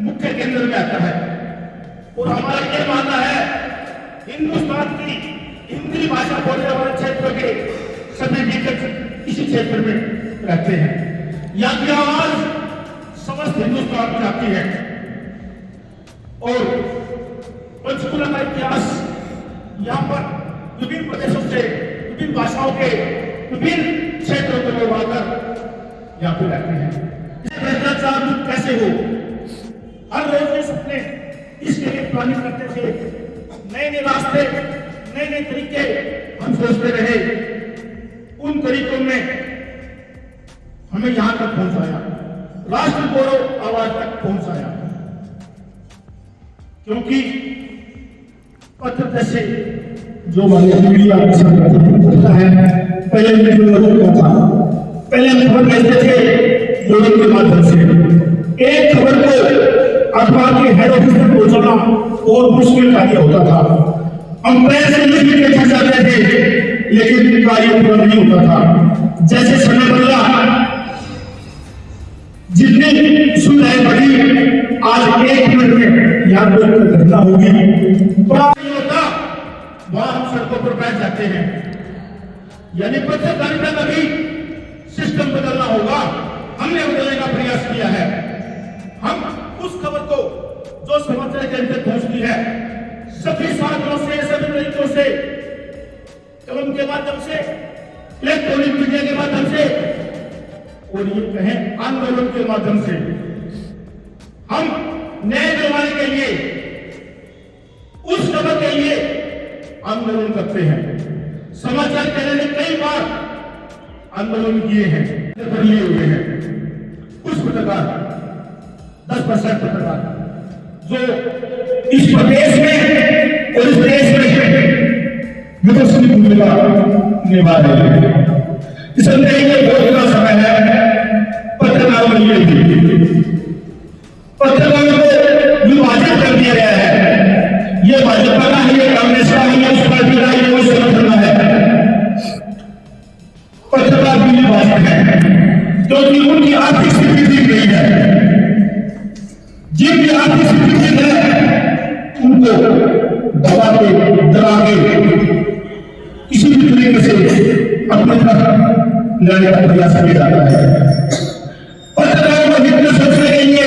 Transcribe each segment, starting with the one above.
मुख्य केंद्र में आता है। और हमारा ये मानना है हिंदुस्तान की हिंदी भाषा बोलने वाले क्षेत्र के सभी टीचर इसी क्षेत्र में रहते हैं। यहाँ की आवाज समस्त हिंदुस्तान में आती है। और पंचकुला का इतिहास यहाँ पर विभिन्न प्रदेशों से, विभिन्न भाषाओं के विभिन्न क्षेत्रों के लोग आकर यहाँ पे रहते हैं। भ्रष्टाचार मुक्त कैसे हो, हर रोज ये सपने इसके लिए प्लानिंग करते थे। नए नए रास्ते, नए नए तरीके हम सोचते रहे। उन तरीकों में हमें यहां तक पहुंचाया, राष्ट्र गौरव आवाज तक पहुंचाया। क्योंकि पत्र जैसे जो मीडिया होता है, पहले मीडिया था, पहले हम खबर भेजते थे लोगों के माध्यम से। एक खबर को अखबार के हेड ऑफिस तक पहुंचाना बहुत मुश्किल कार्य होता था। हम प्रेस से लिख के भेज जाते थे, लेकिन कार्य पूरा नहीं होता था। जैसे समय बदला, जितनी सुविधाएं बढ़ी, आज एक मिनट में यहाँ कोई घटना होगी नहीं होता, वहां हम सड़कों पर बैठ जाते हैं। यानी पत्रकारिता का भी सिस्टम बदलना होगा। हमने बदलने का प्रयास किया है। हम उस खबर को जो समाचार के अंदर पहुंचती है, सभी साधनों से, सभी तरीकों से, कलम के माध्यम से, इलेक्ट्रॉनिक मीडिया के माध्यम से, और ये कहें आंदोलन के माध्यम से, हम न्याय दिलवाने के लिए, उस खबर के लिए आंदोलन करते हैं। समाचार चैनल ने कई बार आंदोलन किए हैं, लिए हुए हैं। कुछ पत्रकार, 10% पत्रकार जो इस प्रदेश में और इस देश में विकसित भूमिका निभा रहे हैं। इस अंदर ये बहुत बड़ा समय है पत्रकारों के लिए। पत्रकारों को विभाजित कर दिया गया है। ये भाजपा का है, ये कांग्रेस का है, ये उस पार्टी का है, ये उस संगठन का है। पत्रकार भी विभाजित है क्योंकि उनकी आर्थिक स्थिति ठीक नहीं है। जिनकी आर्थिक स्थिति ठीक है, उनको दबा के, डरा के, किसी भी तरीके से अपने तरफ लाने का प्रयास किया जाता है। पत्रकारों को हित में सोचने के लिए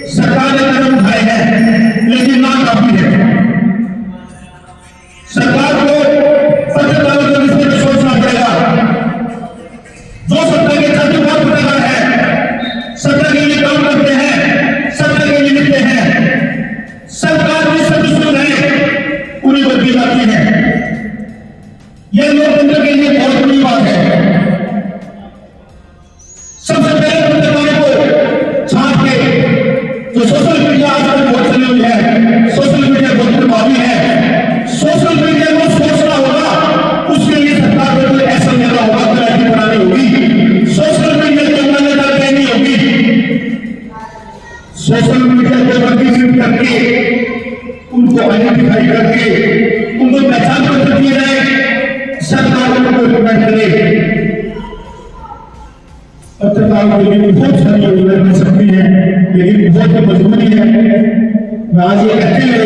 सरकार ने कदम उठाए हैं, लेकिन ना काफी है। सरकार को पत्रकारों के विषय में सोचना पड़ेगा। जो सत्ता के चाटुकार पत्रकार है, सत्ता के लिए काम करते हैं, सत्ता के लिए लिखते हैं, सरकार भी सब सुविधाएं पूरी कर दी जाती है। यह लोकतंत्र के लिए बहुत बड़ी बात है। सबसे पहले पत्रकारों को छाप के, जो सोशल मीडिया आजकल बहुत चली हुई है, सोशल मीडिया बहुत प्रभावी है, सोशल मीडिया को सोचना होगा। उसके लिए सरकार को कोई ऐसा लेना होगा, कमेटी बनानी होगी, सोशल मीडिया को मान्यता देनी होगी। सोशल मीडिया को वर्गीकृत करके, उनको आइडेंटिफाई करके, उनको पहचान पत्र दिए जाए, सरकार को रिकमेंड करे। पत्रकारों के लिए बहुत सारी योजनाएं बन सकती हैं, लेकिन बहुत मजबूरी है। मैं आज ये कहते हुए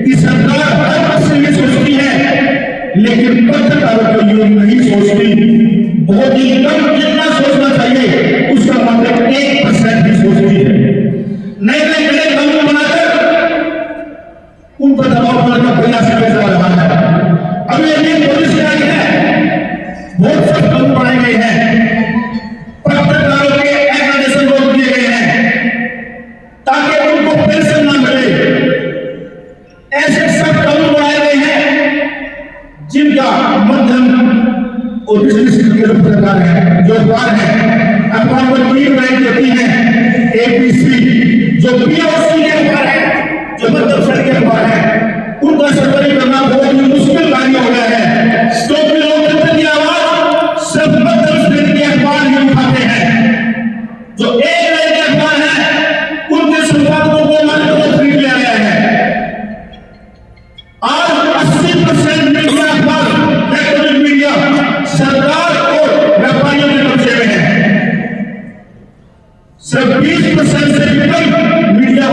कि सरकार हर पक्ष से सोचती है, लेकिन पत्रकारों के लिए नहीं सोचती। बहुत ही कम जितना सोचना चाहिए, उसका मात्र 1% ही सोचती है। नए नए बड़े कानून बनाकर उन पर दबाव बनाने का प्रयास किया जा रहा है। अभी अभी पुलिस आई है, बहुत सख्त कानून बनाए गए हैं, पत्रकारों के एग्रीगेशन रोक दिए गए हैं ताकि उनको पेंशन ना मिले। ऐसे सख्त कानून बनाए गए हैं जिनका मध्यम और बिजनेस के पत्रकार है, जो अखबार है, अखबार पर 3 लाइन होती है, एबीसी, जो पीओसी के अखबार है, जो मध्यम श्रेणी के अखबार है, उनका सर्वरी करना बहुत ही मुश्किल कार्य हो गया है। क्योंकि लोकतंत्र की आवाज सिर्फ मध्यम श्रेणी के अखबार ही उठाते हैं। जो एक लाइन के अखबार है, उनके संपादकों को मान्यता को खरीद लिया गया है। आज 80% मीडिया अखबार, इलेक्ट्रॉनिक मीडिया सरकार और व्यापारियों के कब्जे में है। सिर्फ 20% से भी कम मीडिया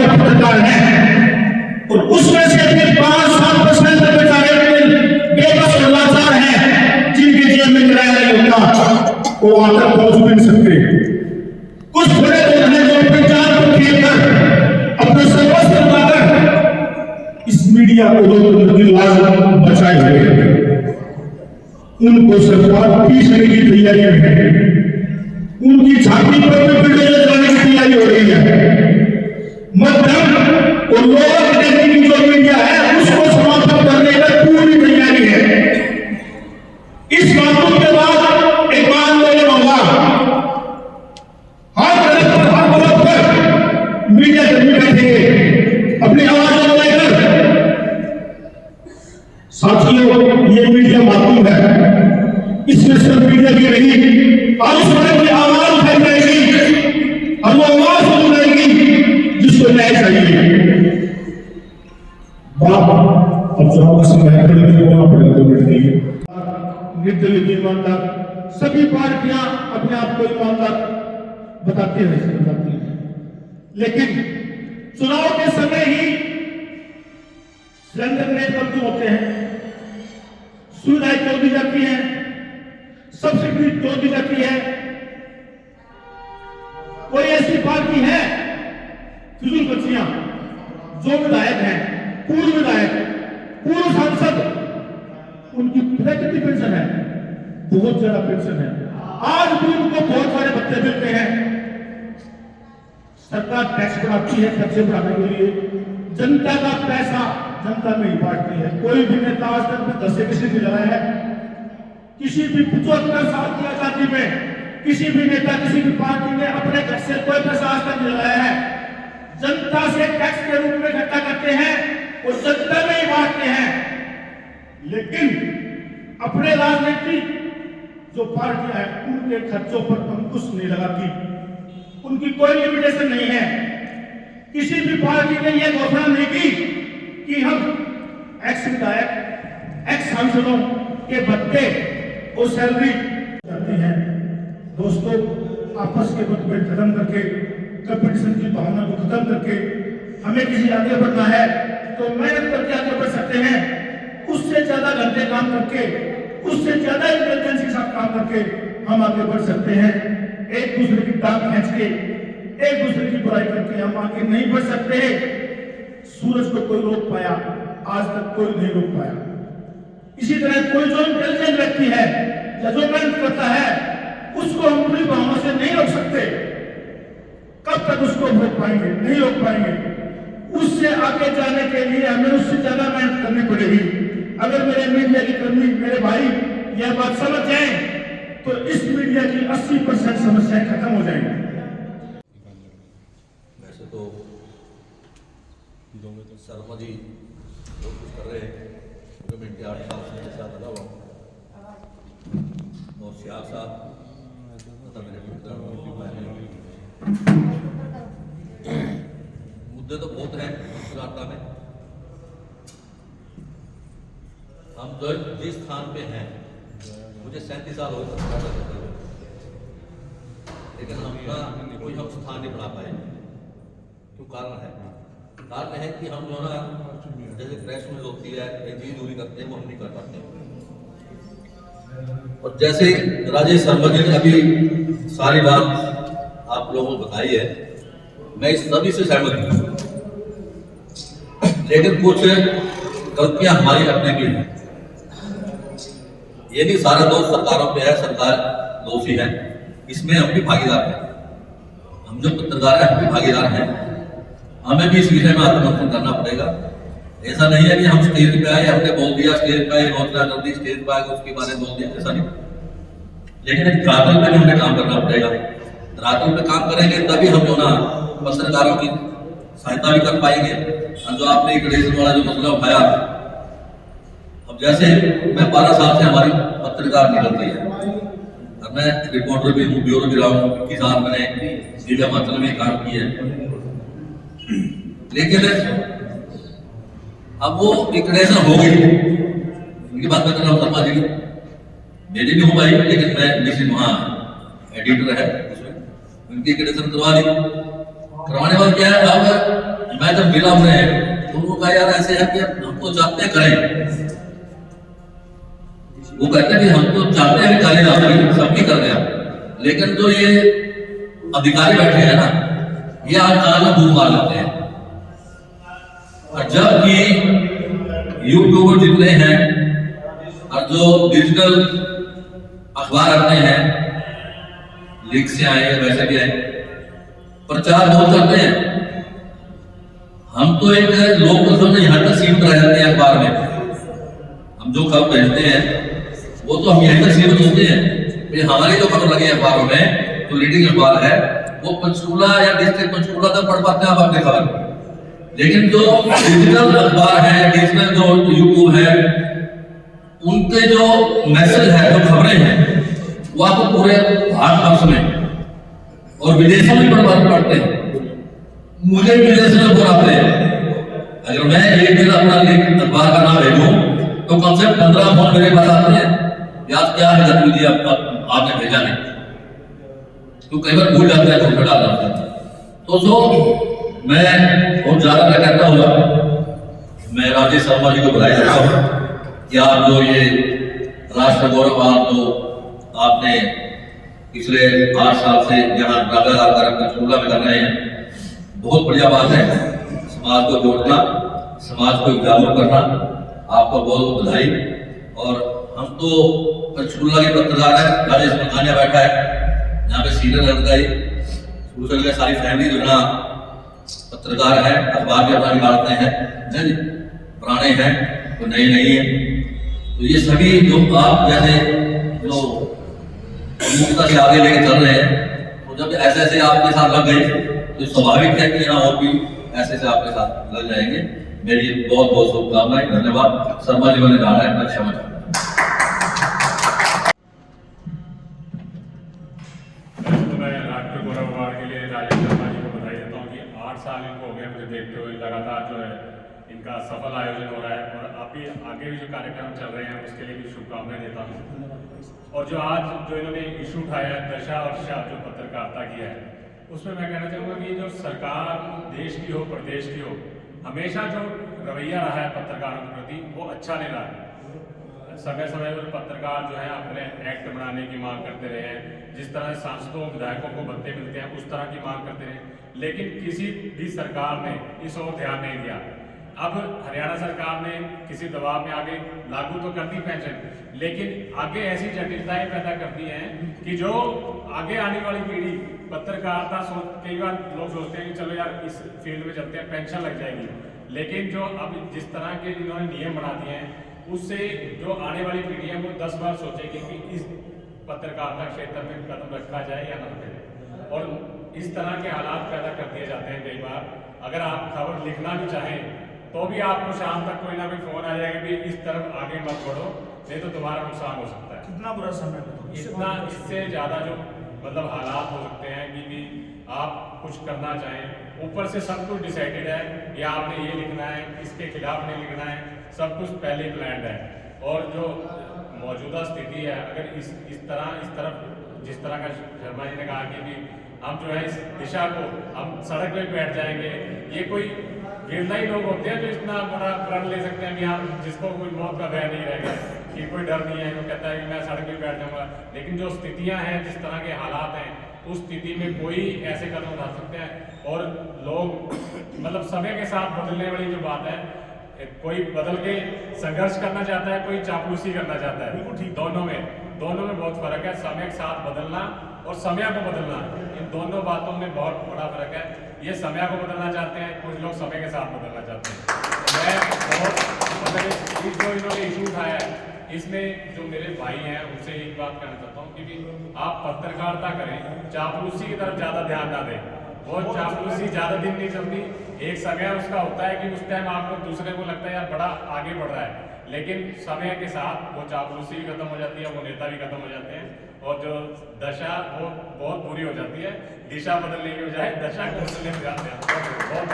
मीडिया को लोकतंत्र की लाज बचाए हुए हैं। उनको सरकार पीछने की तैयारी में है, उनकी छाती पर वीडियो लगाने की तैयारी हो रही है। मध्यम और लोअर कैटेगरी की जो मीडिया है उसको समाप्त करने का पूरी तैयारी है। इस मामले के बाद एक आंदोलन होगा, हर तरफ पर हर तरफ पर मीडिया कर्मी बैठेंगे अपनी आवाज लगाकर। साथियों, ये मीडिया माध्यम है, इसमें सिर्फ मीडिया की नहीं आलोचना की आवाज उठाई जाएगी और वो आवाज सुन जाएगी जिसको न्याय चाहिए। बाप अब चुनाव का समय है, बोलना पड़ेगा 2 मिनट के लिए। निर्दलीय ईमानदार सभी पार्टियां अपने आप को ईमानदार बताती हैं, लेकिन चुनाव के समय ही सिलेंडर ग्रेड बंद होते हैं, सुविधाएं तोड़ दी जाती है, सब्सिडी तोड़ दी जाती है। कोई ऐसी पार्टी है फिजूल बच्चियां जो विधायक हैं, पूर्व विधायक, पूर्व सांसद, उनकी प्रकृति पेंशन है, बहुत ज्यादा पेंशन है, आज भी उनको बहुत सारे भत्ते मिलते हैं। सरकार टैक्स बढ़ाती है खर्चे बढ़ाने के लिए, जनता का पैसा जनता में ही बांटती है। कोई भी नेता आज तक में 10 से किसी भी लगाया है, किसी भी 75 साल की आजादी में किसी भी नेता किसी भी पार्टी ने अपने घर से कोई पैसा आज तक नहीं लगाया है। जनता से टैक्स के रूप में इकट्ठा करते हैं और जनता में ही बांटते हैं। लेकिन अपने राजनीतिक जो पार्टियां हैं उनके खर्चों पर अंकुश नहीं लगाती, उनकी कोई लिमिटेशन नहीं है। किसी भी पार्टी ने यह घोषणा नहीं की कि हम एक्स विधायक, एक्स सांसदों के भत्ते और सैलरी जाती है। दोस्तों, आपस के मतभेद खत्म करके, कंपटीशन की भावना को खत्म करके हमें किसी आगे बढ़ना है तो मेहनत करके आगे बढ़ सकते हैं। उससे ज्यादा घंटे काम करके, उससे ज्यादा इंटेलिजेंस के साथ काम करके हम आगे बढ़ सकते हैं। एक दूसरे की टांग खींच के, एक दूसरे की बुराई करके हम आगे नहीं बढ़ सकते। सूरज को कोई रोक पाया, आज तक कोई नहीं रोक पाया। इसी तरह कोई जो इंटेलिजेंट व्यक्ति है या जो मेहनत करता है उसको हम पूरी भावना से नहीं रोक सकते। कब तक उसको रोक पाएंगे? नहीं रोक पाएंगे। उससे आगे जाने के लिए हमें उससे ज्यादा मेहनत करनी पड़ेगी। अगर मेरे मीडिया की कर्मी, मेरे भाई यह बात समझ जाए तो इस मीडिया की 80% समस्याएं खत्म हो जाएंगी। वैसे तो शर्मा जी बहुत कुछ कर रहे हैं, क्योंकि मैं 8 साल से मेरे साथ लगा हुआ हूँ और सियाल साहब मुद्दे तो बहुत हैं रास्ता में। हम जो जिस स्थान पे हैं, मुझे 37 साल हो गए, लेकिन कोई हम स्थान नहीं बना पाए। क्यों? कारण है कि हम जो ना जैसे क्रैश में होती है, चीज दूरी करते हैं, वो हम नहीं कर पाते। और जैसे राजेश शर्मा जी ने अभी सारी बात आप लोगों को बताई है, मैं इस सभी से सहमत हूँ, लेकिन कुछ गलतियां हमारी अपने भी हैं। ये नहीं सारा दोष सरकारों पे है, सरकार दोषी है, इसमें हम भी भागीदार हैं। हम जो पत्रकार हैं हम भी भागीदार हैं। हमें भी इस विषय में आत्ममंथन करना पड़ेगा। ऐसा नहीं है कि हम स्टेज पे आए, हमने बोल दिया, स्टेज पे आए घोषणा कर दी, स्टेज पे आए उसके बारे में बोल दिया, ऐसा नहीं। लेकिन एक धरातल पे भी हमें काम करना पड़ेगा। धरातल पे काम करेंगे तभी हम जो ना पत्रकारों की सहायता भी कर पाएंगे। और जो आपने एक वाला जो मसला उठाया, अब जैसे मैं 12 साल से हमारी पत्रकार निकलती है और मैं रिपोर्टर भी हूँ, ब्यूरो भी रहा हूँ, किसान मैंने दिव्य हिमाचल में काम किया है। लेकिन अब वो इक्रेशन हो गई, उनकी बात मैं कर रहा हूँ शर्मा जी की, मेरी भी हो पाई, लेकिन मैं निश्चित वहाँ एडिटर है उसमें, उनकी इक्रेशन करवा दी। करवाने वाला क्या है, अब मैं जब मिला उन्हें तो उनको कहा यार ऐसे है कि हम तो चाहते करें, वो कहते हैं कि हम तो चाहते हैं करें, आप सब भी कर रहे हैं, लेकिन जो ये अधिकारी बैठे हैं ना, ये आप काल में भूख मार लेते हैं। और जबकि यूट्यूबर जितने हैं और जो डिजिटल अखबार आते हैं, लीक से आए वैसे भी आए, प्रचार बहुत करते हैं। हम तो एक लोकल जो यहाँ तक सीमित रह जाते हैं अखबार में। हम जो खबर भेजते हैं वो तो हम यहीं तक सीमित होते हैं। हमारी जो खबर लगी अखबारों में, जो लीडिंग अखबार है, वो पंचकूला या डिस्ट्रिक्ट पंचकूला तक पढ़ पाते हैं आप अपनी खबर। लेकिन जो डिजिटल अखबार है, डिजिटल जो यूट्यूब है, उनके जो मैसेज है, जो खबरें हैं, वो आपको पूरे भारतवर्ष में और विदेशों में पढ़ते हैं। मुझे विदेश में बुलाते हैं। अगर मैं एक दिन अपना अखबार का नाम भेजूं तो कम से कम 15 फोन मेरे पास आते हैं, याद क्या है गतिविधि आपने भेजा नहीं, तो कई बार भूल जाते हैं, फोन पे डाल जाते हैं। तो जो मैं बहुत ज्यादा क्या कहता हूँ, मैं राजेश शर्मा जी को बधाई देता हूँ कि आप जो ये राष्ट्र गौरव आप जो आपने पिछले 8 साल से यहाँ लगातार पंचकूला में कर रहे हैं, बहुत बढ़िया बात है। समाज को जोड़ना, समाज को जागरूक करना, आपको बहुत बहुत बधाई। और हम तो पंचकूला के पत्रकार हैं, राजेश मंगानिया बैठा है यहाँ पे, सीनियर अधिकारी, दूसरे के सारी फैमिली जो है पत्रकार है, अखबार भी अपना निकालते हैं, पुराने हैं तो नए नहीं है। तो ये सभी जो आप जैसे जो मुक्ता से आगे लेके चल रहे हैं, तो जब ऐसे ऐसे आपके साथ लग गए तो स्वाभाविक है कि यहाँ और भी ऐसे ऐसे आपके साथ लग जाएंगे। मेरी बहुत बहुत शुभकामनाएं, धन्यवाद। शर्मा जी मैंने कहा है, मैं क्षमा चाहूँगा। मैं राष्ट्र गौरव अवार्ड के लिए राजेश शर्मा जी को बधाई देता हूँ कि 8 साल इनको हो गए मुझे देखते हुए, लगातार जो है इनका सफल आयोजन हो रहा है और अभी आगे भी जो कार्यक्रम चल रहे हैं उसके लिए भी शुभकामनाएं देता हूँ। और जो आज जो इन्होंने इशू उठाया है दशा और शाह जो पत्रकारिता की है, उसमें मैं कहना चाहूँगा कि जो सरकार देश की हो प्रदेश की हो, हमेशा जो रवैया रहा है पत्रकारों के प्रति वो अच्छा नहीं रहा है। समय समय पर पत्रकार जो है अपने एक्ट बनाने की मांग करते रहे हैं, जिस तरह सांसदों विधायकों को भत्ते मिलते हैं उस तरह की मांग करते रहे, लेकिन किसी भी सरकार ने इस ओर ध्यान नहीं दिया। अब हरियाणा सरकार ने किसी दबाव में आगे लागू तो कर दी पेंशन, लेकिन आगे ऐसी जटिलताएं पैदा कर दी हैं कि जो आगे आने वाली पीढ़ी पत्रकारिता कई बार लोग सोचते हैं कि चलो यार इस फील्ड में चलते हैं, पेंशन लग जाएगी, लेकिन जो अब जिस तरह के इन्होंने नियम बना दिए हैं उससे जो आने वाली पीढ़ी है वो 10 बार सोचेगी कि इस पत्रकारिता क्षेत्र में कदम रखा जाए या न रखा जाए। और इस तरह के हालात पैदा कर दिए जाते हैं कई बार, अगर आप खबर लिखना भी चाहें तो भी आपको शाम तक कोई ना कोई फोन आ जाएगा कि इस तरफ आगे मत बढ़ो, नहीं तो तुम्हारा नुकसान हो सकता है। कितना बुरा समय है, इतना इससे ज़्यादा जो मतलब हालात हो सकते हैं कि आप कुछ करना चाहें, ऊपर से सब कुछ डिसाइडेड है या आपने ये लिखना है, इसके खिलाफ नहीं लिखना है, सब कुछ पहले ही प्लान्ड है। और जो मौजूदा स्थिति है, अगर इस तरफ जिस तरह का शर्मा जी ने कहा कि हम जो है इस दिशा को हम सड़क पे बैठ जाएंगे, ये कोई गिरना ही लोग होते हैं जो इतना बड़ा प्रण ले सकते हैं कि हम जिसको कोई मौत का भय नहीं रहेगा, कि कोई डर नहीं है, वो कहता है कि मैं सड़क पे बैठ जाऊंगा। लेकिन जो स्थितियां हैं, जिस तरह के हालात हैं, उस स्थिति में कोई ऐसे कदम उठा सकते हैं। और लोग मतलब समय के साथ बदलने वाली जो बात है, कोई बदल के संघर्ष करना चाहता है, कोई चापलूसी करना चाहता है, बिल्कुल ठीक। दोनों में बहुत फर्क है। समय के साथ बदलना और समय को बदलना, इन दोनों बातों में बहुत बड़ा फर्क है। ये समय को बदलना चाहते हैं, कुछ लोग समय के साथ बदलना चाहते हैं। तो मैं बहुत मतलब जो इन्होंने इशू उठाया है, इसमें जो मेरे भाई हैं उनसे एक बात कहना चाहता हूँ कि आप पत्रकारिता करें, चापलूसी की तरफ ज़्यादा ध्यान ना दें। वो चापलूसी ज़्यादा दिन नहीं चलती, एक समय उसका होता है कि उस टाइम आपको दूसरे को लगता है यार बड़ा आगे बढ़ रहा है, लेकिन समय के साथ वो चापलूसी भी खत्म हो जाती है, वो नेता भी खत्म हो जाते हैं और जो दशा वो बहुत बुरी हो जाती है। दिशा बदलने की बजाय दशा को बदलने में जाते हैं। बहुत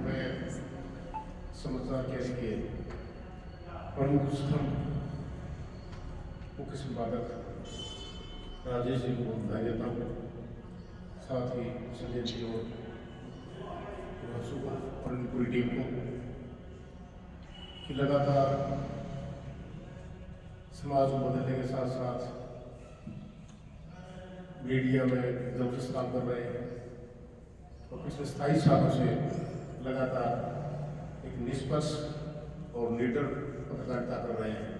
मैं समाचार कैसे के प्रमुख स्तंभ मुख्य संपादक राजेश जी को बधाई देता हूँ, साथ ही संजय जी और पूरी टीम को कि लगातार समाज को बदलने के साथ साथ मीडिया में जबरदस्त काम कर रहे हैं और पिछले 27 सालों से लगातार एक निष्पक्ष और निडर पत्रकारिता कर रहे हैं,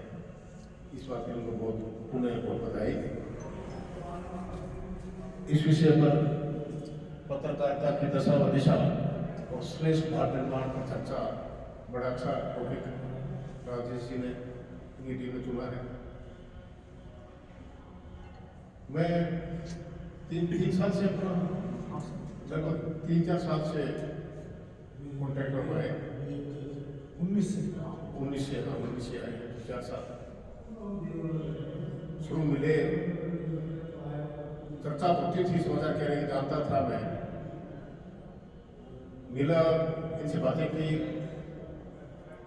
इस बात के लिए उनको बहुत बधाई। इस विषय पर पत्रकारिता की दशा व दिशा और श्रेष्ठ भारत निर्माण पर चर्चा बड़ा अच्छा टॉपिक राजेश जी ने अपनी टीम में चुना है। मैं तीन साल से अपना लगभग 3-4 साल से कॉन्टैक्ट में हुआ है। 19 से आए हैं 4 साल शुरू मिले, चर्चा होती थी, समाचार कह रहे जानता था मैं, मिला, इनसे बातें की,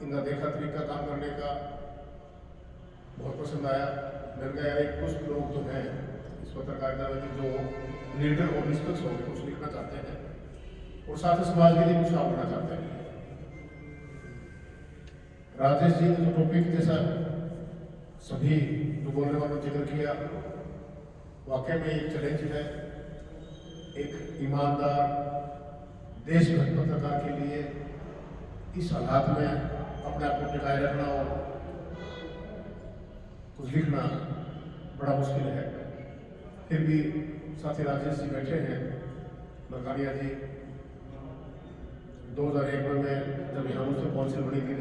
इनका देखा तरीका काम करने का बहुत पसंद आया। मैंने कहा यार एक कुछ लोग तो हैं इस पत्रकारिता में जो लीडर और निष्पक्ष होकर कुछ लिखना चाहते हैं और साथ ही समाज के लिए कुछ काम करना चाहते हैं। राजेश जी ने जो टॉपिक जैसा सभी जो बोलने वालों ने जिक्र किया, वाकई में एक चैलेंज है एक ईमानदार देशभक्त पत्रकार के लिए इस हालात में अपने आप को टिकाए रखना और कुछ लिखना बड़ा मुश्किल है। फिर भी साथी राजेश जी बैठे हैं, मरकानिया जी 2001 में जब यहाँ मुझसे काउंसिल बनी थी,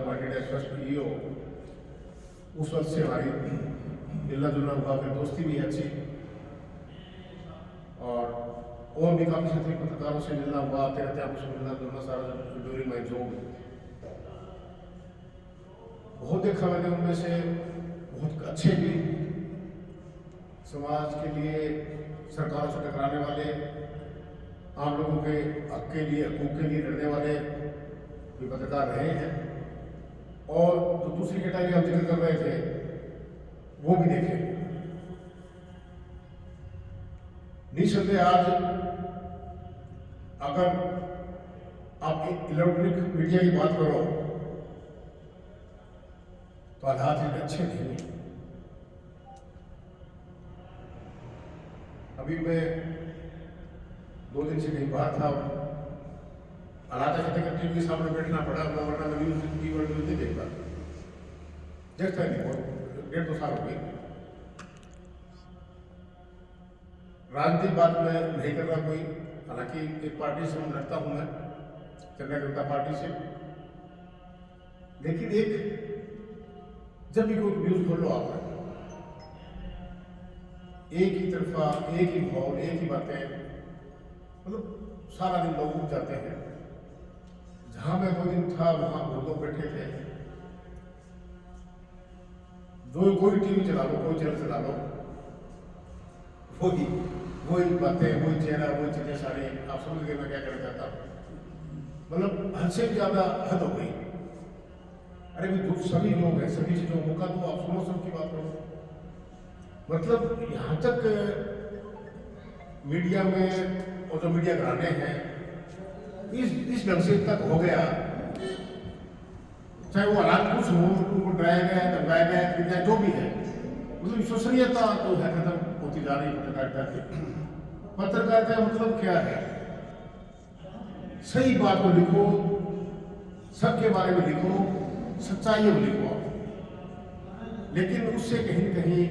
पार्टी ने फर्स्ट ईओ, उस वक्त से हमारी मिलना जुलना हुआ, फिर दोस्ती भी अच्छी और भी काफ़ी साथी पत्रकारों से मिलना हुआ, आते रहते आपस में मिलना जुलना सारा ड्यूरिंग माई जॉब। बहुत देखा मैंने उनमें से बहुत अच्छे भी, समाज के लिए सरकारों से टकराने वाले, आम लोगों के हक के लिए हकूक़ के लिए लड़ने वाले भी पत्रकार रहे हैं, और जो दूसरी कैटेगरी हम जिक्र कर रहे थे वो भी देखे। निसंदेह आज अगर आप इलेक्ट्रॉनिक मीडिया की बात करो तो हालात इतने अच्छे नहीं। अभी मैं 2 दिन से कहीं बाहर था, हालात ऐसे थे कि टीवी के सामने बैठना पड़ा, वरना मैं न्यूज़ नहीं देखता, देखता नहीं, और 1.5-2 साल हो गए। राजनीतिक बात मैं नहीं कर रहा कोई, हालांकि एक पार्टी से मैं रखता हूं, मैं जनता जनता पार्टी से, लेकिन एक जब भी कोई न्यूज खोलो आप, एक ही तरफा, एक ही भाव, एक ही बातें, मतलब सारा दिन लोग उठ जाते हैं। जहां मैं 2 दिन था वहां बहुत लोग बैठे थे, जो कोई टीवी चला लो, कोई चैनल चला लो, वही बातें, वही चेहरा, वही चीजें सारी, आप समझ गए मैं क्या कहना चाहता हूँ। मतलब हद से ज्यादा हद हो गई। अरे भी सभी लोग हैं, सभी चीजों को मौका दो, आप सुनो, सबकी बात करो। मतलब यहाँ तक मीडिया में और जो मीडिया घराने हैं इस ढंग से तक हो गया, चाहे वो हालात कुछ हो, उनको डराया गया, धमकाया गया, जो भी है, मतलब विश्वसनीयता तो है खत्म होती जा रही है पत्रकारिता की। पत्रकारिता मतलब क्या है? सही बात को लिखो, सबके बारे में लिखो, सच्चाई में लिखो, लेकिन उससे कहीं न कहीं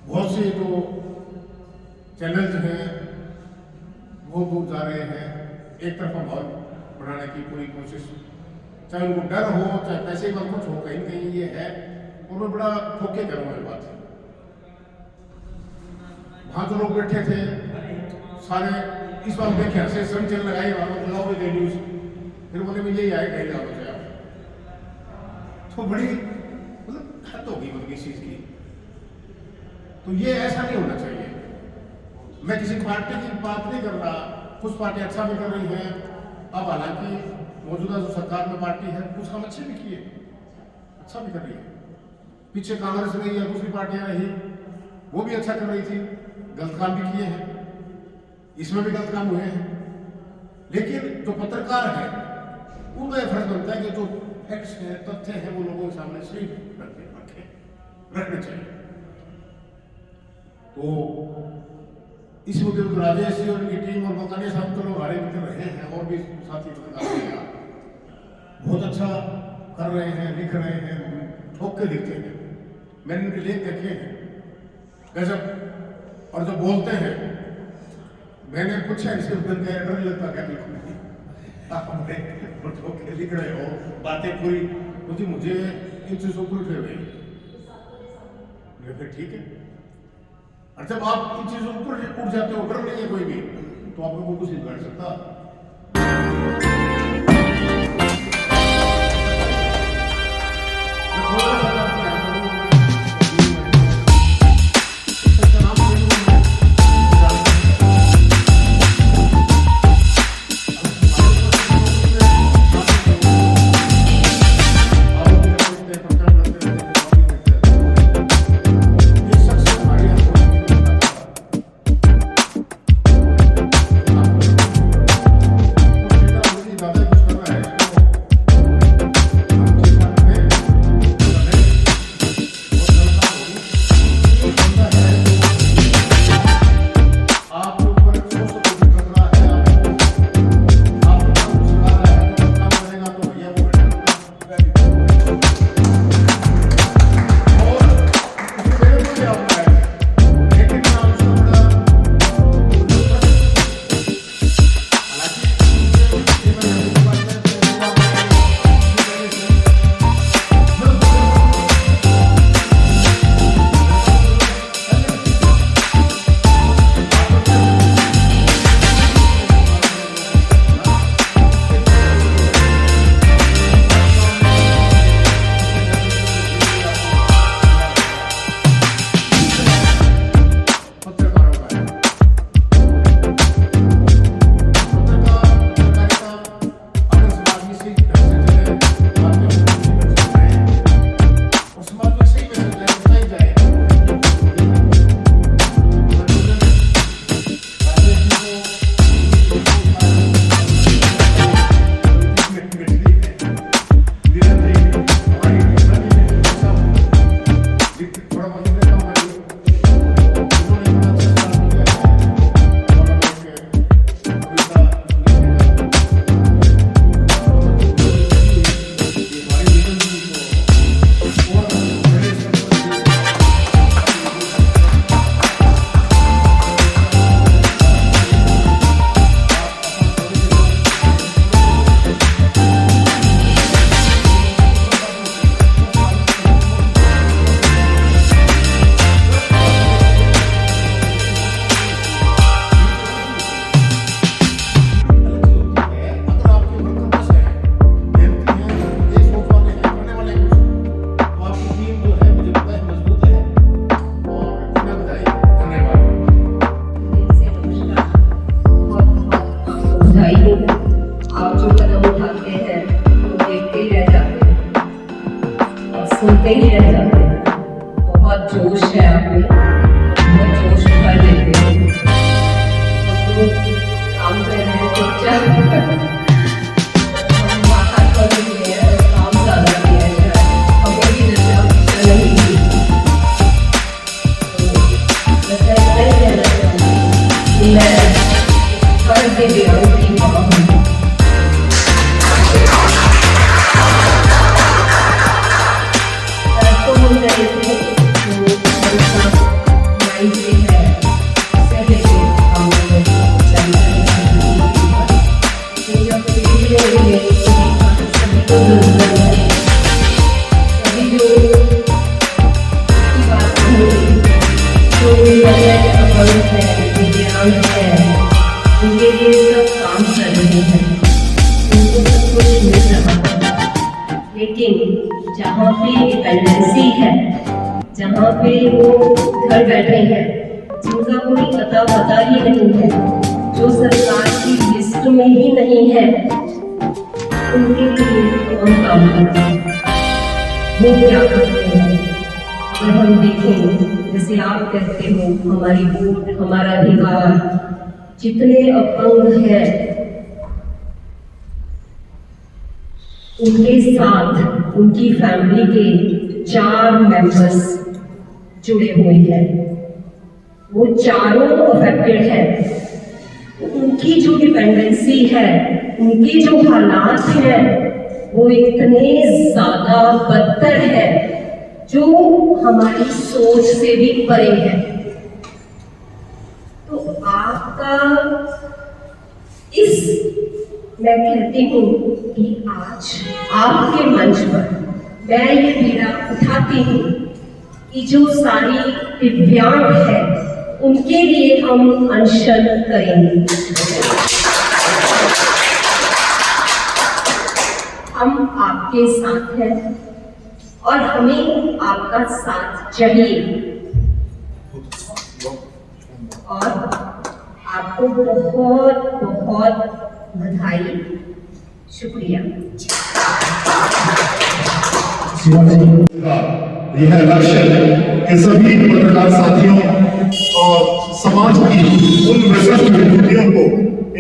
बहुत से जो चैनल्स हैं वो दूर जा रहे हैं, एक तरफा भाव बढ़ाने की पूरी कोशिश, चाहे उनको डर हो, चाहे पैसे का कुछ हो, कहीं न कहीं ये है। और मैं बड़ा ठोके करूँ ये बात, वहाँ जो लोग बैठे थे सारे इस बात देखे हंसे, सभी चैनल लगाए, लगाओ न्यूज, फिर बोले मैं यही आए कहीं लगाओ चाहे, तो बड़ी मतलब हद हो गई मतलब इस चीज की। तो ये ऐसा नहीं होना चाहिए। मैं किसी पार्टी की बात नहीं कर रहा, कुछ पार्टी अच्छा भी कर रही है, अब हालांकि मौजूदा जो सरकार में पार्टी है कुछ काम अच्छे भी किए, अच्छा भी कर रही है। पीछे कांग्रेस रही या दूसरी पार्टियां रही, वो भी अच्छा कर रही थी, गलत काम भी किए हैं, इसमें भी गलत काम हुए हैं। लेकिन जो पत्रकार है उनका यह फर्ज बनता है कि जो फैक्ट्स है, तथ्य है, वो लोगों के सामने सही रखने चाहिए। तो इस मुद्दे पर राजेश जी और उनकी टीम और मकानी साहब तो लोग हमारे मित्र रहे हैं और भी साथी बहुत अच्छा कर रहे हैं, लिख रहे हैं, ठोक के लिखते हैं। मैंने उनके लेख देखे हैं गजब। और जो बोलते हैं, मैंने पूछा इसके दिन का डर लगता क्या लिखूंगी, आप ठोक के लिख रहे हो, बातें पूरी मुझे इन चीजों पर उठे हुए। फिर ठीक है, और जब आप इन चीजों पर उठ जाते हो, डर नहीं है कोई भी, तो आपको कुछ नहीं कर सकता। सुनते ही रह जाते हैं। बहुत जोश है आप में, बहुत जोश भर देते हैं। तो काम कर रहे हैं चुपचाप, हम बाहर कर रहे हैं, काम ज़्यादा किया है, हमें भी नशा नहीं की। तो बस ऐसा ही रहना चाहिए। मैं कर दे दिया उनकी माँ हूँ। उनके लिए सब काम कर रहे हैं, उनको सब कुछ मिल रहा है, लेकिन जहाँ पे डिपेंडेंसी है, जहाँ पे वो घर बैठे हैं, जिनका कोई पता ही नहीं है, जो सरकार की लिस्ट में ही नहीं है, उनके लिए कौन काम करता है, वो क्या करते हैं। अगर हम देखें, जैसे आप कहते हो हमारी वोट, हमारा अधिकार, जितने अपंग हैं उनके साथ उनकी फैमिली के 4 मेंबर्स जुड़े हुए हैं। वो चारों अफेक्टेड है। उनकी जो डिपेंडेंसी है, उनके जो हालात हैं, वो इतने ज़्यादा बदतर है जो हमारी सोच से भी परे है। तो आपका मैं कहती हूँ कि आज आपके मंच पर मैं ये पीड़ा उठाती हूँ कि जो सारी दिव्यांग है उनके लिए हम अनशन करेंगे। हम आपके साथ हैं और हमें आपका साथ चाहिए और आपको बहुत बहुत बधाई, शुक्रिया। यह लक्ष्य कि सभी पत्रकार साथियों और समाज की उन विशिष्ट विभूतियों को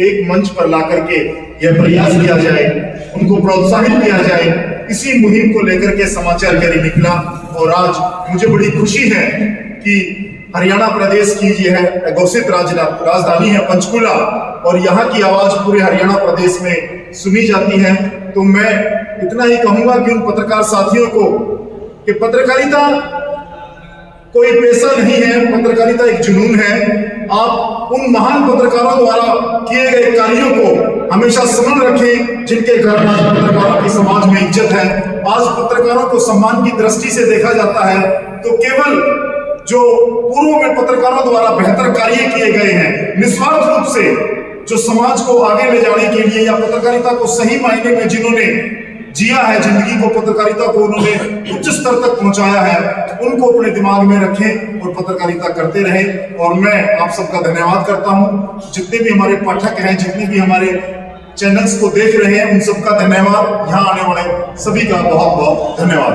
एक मंच पर ला करके यह प्रयास किया जाए, उनको प्रोत्साहित किया जाए। इसी मुहिम को लेकर के समाचार कैरी निकला और आज मुझे बड़ी खुशी है कि हरियाणा प्रदेश की यह घोषित राजधानी है पंचकुला और यहाँ की आवाज पूरे हरियाणा प्रदेश में सुनी जाती है। तो मैं इतना ही कहूंगा कि उन पत्रकार साथियों को कि पत्रकारिता कोई पेशा नहीं है, पत्रकारिता एक जुनून है। आप उन महान पत्रकारों द्वारा किए गए कार्यों को हमेशा स्मरण रखें जिनके कारण आज पत्रकारों की समाज में इज्जत है। आज पत्रकारों को सम्मान की दृष्टि से देखा जाता है, तो केवल जो पूर्व में पत्रकारों द्वारा बेहतर कार्य किए गए हैं, निस्वार्थ रूप से जो समाज को आगे ले जाने के लिए या पत्रकारिता को सही मायने में जिन्होंने जिया है, जिंदगी को, पत्रकारिता को उन्होंने उच्च स्तर तक पहुंचाया है, उनको अपने दिमाग में रखें और पत्रकारिता करते रहें। और मैं आप सबका धन्यवाद करता हूं। जितने भी हमारे पाठक हैं, जितने भी हमारे चैनल्स को देख रहे हैं, उन सबका धन्यवाद। यहाँ आने वाले सभी का बहुत बहुत धन्यवाद।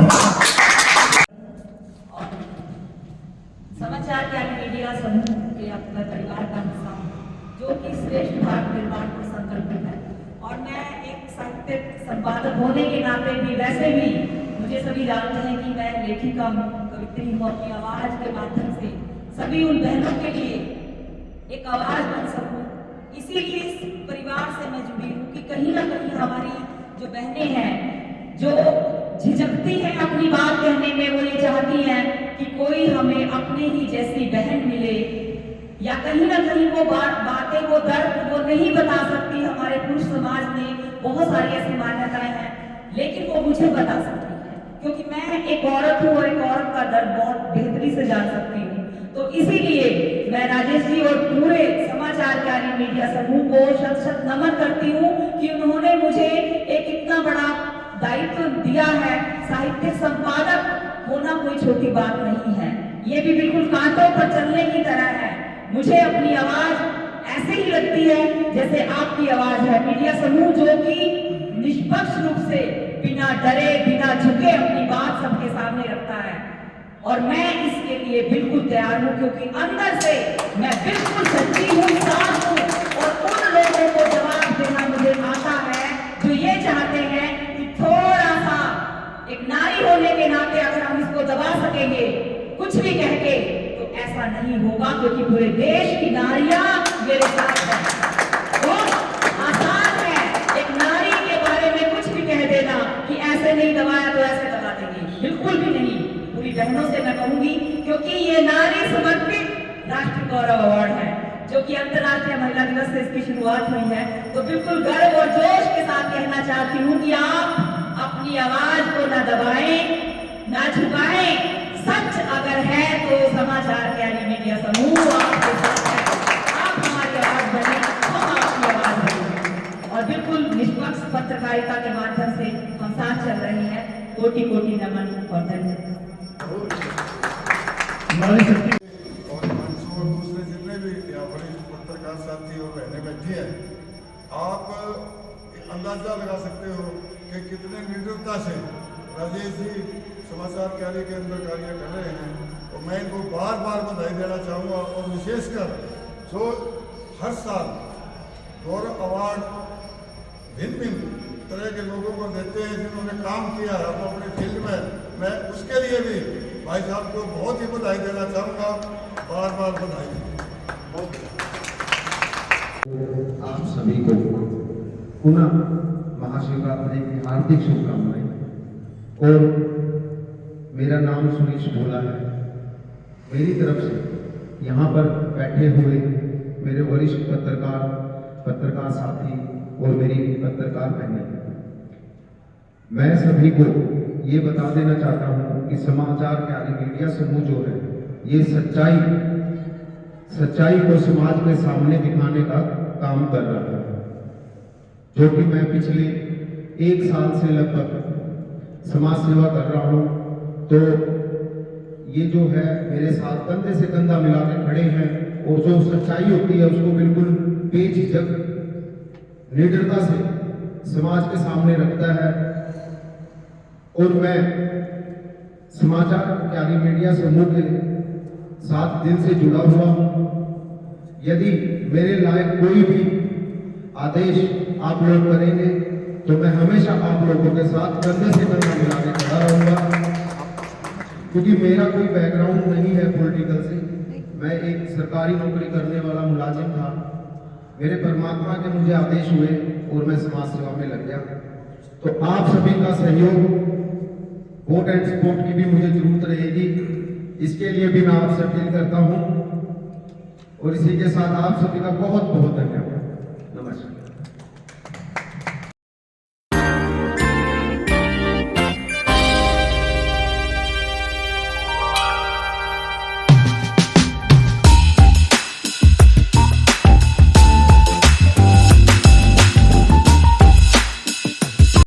समाचार कैरी मीडिया समूह के अपने परिवार का हिस्सा हूं, जो कि श्रेष्ठ भारत निर्माण को संकल्पित है। और मैं एक साहित्यिक संपादक होने के नाते भी, वैसे भी मुझे सभी जानते हैं कि मैं लेखिका हूँ, कवित्री हूँ। अपनी आवाज के माध्यम से सभी उन बहनों के लिए एक आवाज बन सकूँ, इसीलिए इस परिवार से मैं जुड़ी हूँ कि कहीं ना कहीं हमारी जो बहनें हैं, जो झिझकती हैं अपनी बात कहने में, वो ये चाहती हैं कि कोई हमें अपने ही जैसी बहन मिले, या कहीं ना कहीं वो बातें, वो दर्द वो नहीं बता सकती। हमारे पुरुष समाज में बहुत सारी ऐसी मान्यताएं हैं, लेकिन वो मुझे बता सकती है, क्योंकि मैं एक औरत हूँ और एक औरत का दर्द बहुत बेहतरी से जान सकती हूँ। तो इसीलिए मैं राजेश जी और पूरे समाचार कैरी मीडिया समूह को शत शत नमन करती हूँ कि उन्होंने मुझे एक इतना बड़ा दायित्व दिया है। साहित्यिक संपादक होना कोई छोटी बात नहीं है, ये भी बिल्कुल कांटों पर चलने की तरह है। मुझे अपनी आवाज ऐसे ही लगती है जैसे आपकी आवाज है। मीडिया समूह जो कि निष्पक्ष रूप से बिना डरे बिना झुके अपनी बात सबके सामने रखता है, और मैं इसके लिए बिल्कुल तैयार हूँ, क्योंकि अंदर से मैं बिल्कुल सच्ची हूँ, साफ हूँ। और उन लोगों को जवाब देना मुझे आता है जो ये चाहते हैं कि थोड़ा सा एक नारी होने के नाते अगर हम इसको दबा सकेंगे कुछ भी कह के, तो ऐसा नहीं होगा, क्योंकि पूरे देश की नारियां मेरे साथ हैं। बहुत आसान है एक नारी के बारे में कुछ भी कह देना कि ऐसे नहीं दबाया तो ऐसे दबा देंगे, बिल्कुल भी नहीं। पूरी बहनों से मैं कहूंगी, क्योंकि ये नारी समर्पित राष्ट्रीय गौरव अवार्ड है, जो कि अंतर्राष्ट्रीय महिला दिवस से इसकी शुरुआत हुई है। तो बिल्कुल गर्व और जोश के साथ कहना चाहती हूँ कि आप अपनी आवाज को न दबाएं, न झुकाएं। सच अगर है तो समाचार कैरी मीडिया समूह आपके साथ है। आप हमारी आवाज बने, हम आपकी आवाज बने, और बिल्कुल निष्पक्ष पत्रकारिता के माध्यम से हम साथ चल रहे हैं। कोटि कोटि नमन और धन्यवाद। और दूसरे जितने भी यहाँ वरिष्ठ पत्रकार साथी और बहनें बैठी हैं, आप अंदाजा लगा सकते हो कि कितने निडरता से राजेश जी समाचार कैरी के अंदर कार्य कर रहे हैं। तो मैं इनको बार बार बधाई देना चाहूँगा, और विशेषकर जो हर साल गौरव अवार्ड भिन्न भिन्न तरह के लोगों को देते हैं जिन्होंने काम किया है अपने फील्ड में, मैं उसके लिए भी भाई साहब को बहुत ही बधाई देना चाहूँगा, बार बार बधाई। बहुत आप सभी को पुनः महाशिवरात्रि की हार्दिक शुभकामनाएं। और मेरा नाम सुनीश भोला है। मेरी तरफ से यहाँ पर बैठे हुए मेरे वरिष्ठ पत्रकार साथी और मेरी पत्रकार बहनें, मैं सभी को ये बता देना चाहता हूँ कि समाचार प्यारी मीडिया समूह जो है ये सच्चाई को समाज के सामने दिखाने का काम कर रहा है, जो कि मैं पिछले 1 साल से लगभग समाज सेवा कर रहा हूँ। तो ये जो है मेरे साथ कंधे से कंधा मिला के खड़े हैं और जो सच्चाई होती है उसको बिल्कुल बेझिझक निडरता से समाज के सामने रखता है। और मैं समाचार प्यारी मीडिया समूह के साथ दिल से जुड़ा हुआ हूँ। यदि मेरे लायक कोई भी आदेश आप लोग करेंगे तो मैं हमेशा आप लोगों के साथ कंधे से कंधा मिला के खड़ा रहूंगा, क्योंकि मेरा कोई बैकग्राउंड नहीं है पॉलिटिकल से। मैं एक सरकारी नौकरी करने वाला मुलाजिम था। मेरे परमात्मा के मुझे आदेश हुए और मैं समाज सेवा में लग गया। तो आप सभी का सहयोग, वोट एंड सपोर्ट की भी मुझे जरूरत रहेगी। इसके लिए भी मैं आपसे अपील करता हूं और इसी के साथ आप सभी का बहुत बहुत धन्यवाद।